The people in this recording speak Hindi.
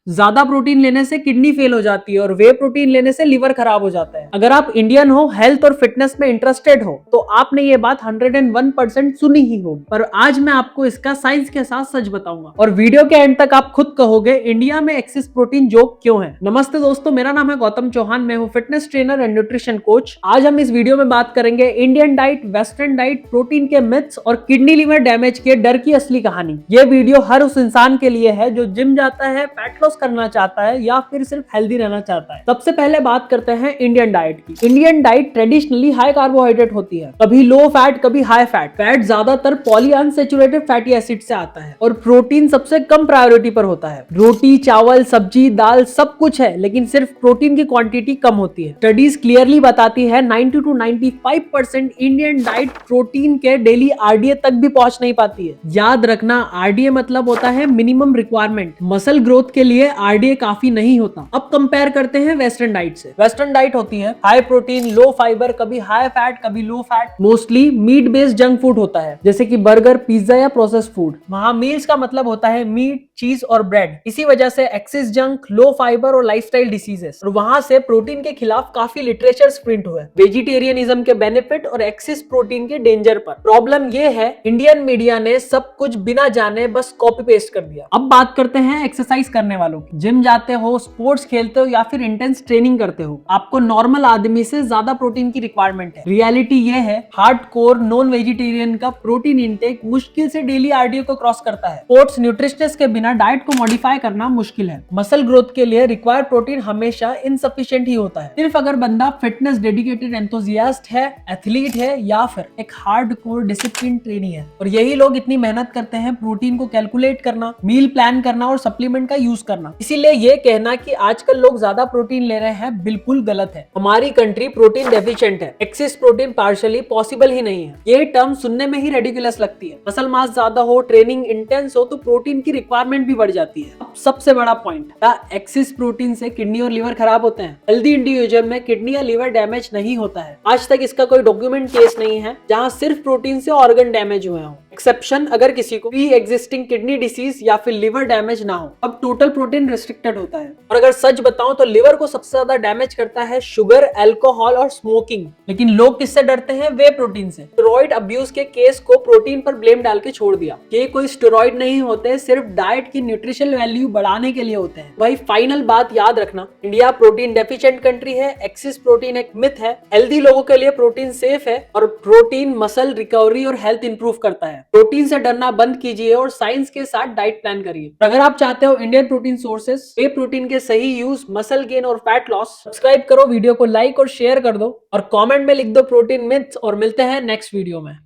ज्यादा प्रोटीन लेने से किडनी फेल हो जाती है और वे प्रोटीन लेने से लिवर खराब हो जाता है। अगर आप इंडियन हो, हेल्थ और फिटनेस में इंटरेस्टेड हो, तो आपने ये बात 101% सुनी ही होगी। पर आज मैं आपको इसका साइंस के साथ सच बताऊंगा और वीडियो के एंड तक आप खुद कहोगे इंडिया में एक्सेस प्रोटीन जोक क्यों है। नमस्ते दोस्तों, मेरा नाम है गौतम चौहान, मैं हूँ fitness trainer and nutrition coach. आज हम इस वीडियो में बात करेंगे Indian diet, western diet, protein के मिथ्स और किडनी लिवर डैमेज के डर की असली कहानी। ये वीडियो हर उस इंसान के लिए है जो जिम जाता है, फैट लॉस करना चाहता है या फिर सिर्फ हेल्दी रहना चाहता है। सबसे पहले बात करते हैं इंडियन डाइट की। Indian diet traditionally high carbohydrate होती है, कभी लो फैट कभी हाई फैट। फैट ज्यादातर पॉली अनसैचुरेटेड फैटी एसिड से आता है और प्रोटीन सबसे कम प्रायोरिटी पर होता है। रोटी, चावल, सब्जी, दाल सब कुछ है, लेकिन सिर्फ प्रोटीन की क्वांटिटी कम होती है। स्टडीज क्लियरली बताती है 90 to 95% इंडियन डाइट प्रोटीन के डेली आरडीए तक भी पहुंच नहीं पाती है। याद रखना, आरडीए मतलब होता है मिनिमम रिक्वायरमेंट। मसल ग्रोथ के लिए आरडीए काफी नहीं होता। अब कंपेयर करते हैं वेस्टर्न डाइट से। वेस्टर्न डाइट होती है हाई प्रोटीन, लो फाइबर, कभी हाई फैट कभी low fat, mostly meat based junk food होता है, जैसे कि बर्गर, पिज्जा या प्रोसेस्ड फूड। वहां मील्स का मतलब होता है मीट, चीज और ब्रेड। इसी वजह से एक्सेस जंक, लो फाइबर और लाइफस्टाइल डिसीजेस। और वहां से प्रोटीन के खिलाफ काफी लिटरेचर प्रिंट हुआ है, वेजिटेरियनिज्म के बेनिफिट और एक्सेस प्रोटीन के डेंजर पर। प्रॉब्लम ये है, इंडियन मीडिया ने सब कुछ बिना जाने बस कॉपी पेस्ट कर दिया। अब बात करते हैं एक्सरसाइज करने वालों की। जिम जाते हो, स्पोर्ट्स खेलते हो या फिर इंटेंस ट्रेनिंग करते हो, आपको नॉर्मल आदमी से ज्यादा प्रोटीन की रिक्वायरमेंट है। रियलिटी ये है, हार्डकोर नॉन वेजिटेरियन का प्रोटीन इंटेक मुश्किल से डेली आरडीओ को क्रॉस करता है। स्पोर्ट्स न्यूट्रिशनिस्ट के बिना डाइट को मॉडिफाई करना मुश्किल है। मसल ग्रोथ के लिए रिक्वायर्ड प्रोटीन हमेशा इनसफिशिएंट ही होता है। सिर्फ अगर बंदा फिटनेस डेडिकेटेड एंथुसियास्ट है, एथलीट है या फिर एक हार्डकोर डिसिप्लिन ट्रेनी है। और यही लोग इतनी मेहनत करते हैं प्रोटीन को कैलकुलेट करना, मील प्लान करना और सप्लीमेंट का यूज करना। इसीलिए ये कहना कि आजकल लोग ज्यादा प्रोटीन ले रहे हैं बिल्कुल गलत है। हमारी कंट्री प्रोटीन डेफिशिएंट है, एक्सेस प्रोटीन पार्शियली पॉसिबल ही नहीं है। ये टर्म सुनने में ही रेडिकुलस लगती है। मसल मास ज्यादा हो, ट्रेनिंग इंटेंस हो तो प्रोटीन की रिक्वायरमेंट भी बढ़ जाती है। अब सबसे बड़ा पॉइंट, एक्सेस प्रोटीन से किडनी और लिवर खराब होते हैं। हेल्दी इंडिविजुअल में किडनी या लिवर डैमेज नहीं होता है। आज तक इसका कोई डॉक्यूमेंट केस नहीं है जहां सिर्फ प्रोटीन से ऑर्गन डैमेज हुए हों। एक्सेप्शन अगर किसी को प्री एग्जिस्टिंग किडनी डिसीज या फिर लिवर डैमेज ना हो। अब टोटल प्रोटीन रिस्ट्रिक्टेड होता है। और अगर सच बताऊं तो लिवर को सबसे ज्यादा डैमेज करता है शुगर, अल्कोहल और स्मोकिंग। लेकिन लोग किससे डरते हैं? वे प्रोटीन से। स्टेरॉइड अब्यूज के केस को प्रोटीन पर ब्लेम डाल के छोड़ दिया। ये कोई स्टेरॉइड नहीं होते, सिर्फ डाइट की न्यूट्रिशनल वैल्यू बढ़ाने के लिए होते हैं। भाई फाइनल बात याद रखना, इंडिया प्रोटीन डेफिशिएंट कंट्री है। एक्सेस प्रोटीन एक मिथ है। हेल्दी लोगों के लिए प्रोटीन सेफ है और प्रोटीन मसल रिकवरी और हेल्थ इंप्रूव करता है। प्रोटीन से डरना बंद कीजिए और साइंस के साथ डाइट प्लान करिए। अगर आप चाहते हो इंडियन प्रोटीन सोर्सेस, वे प्रोटीन के सही यूज, मसल गेन और फैट लॉस, सब्सक्राइब करो, वीडियो को लाइक और शेयर कर दो और कमेंट में लिख दो प्रोटीन मिथ्स। और मिलते हैं नेक्स्ट वीडियो में।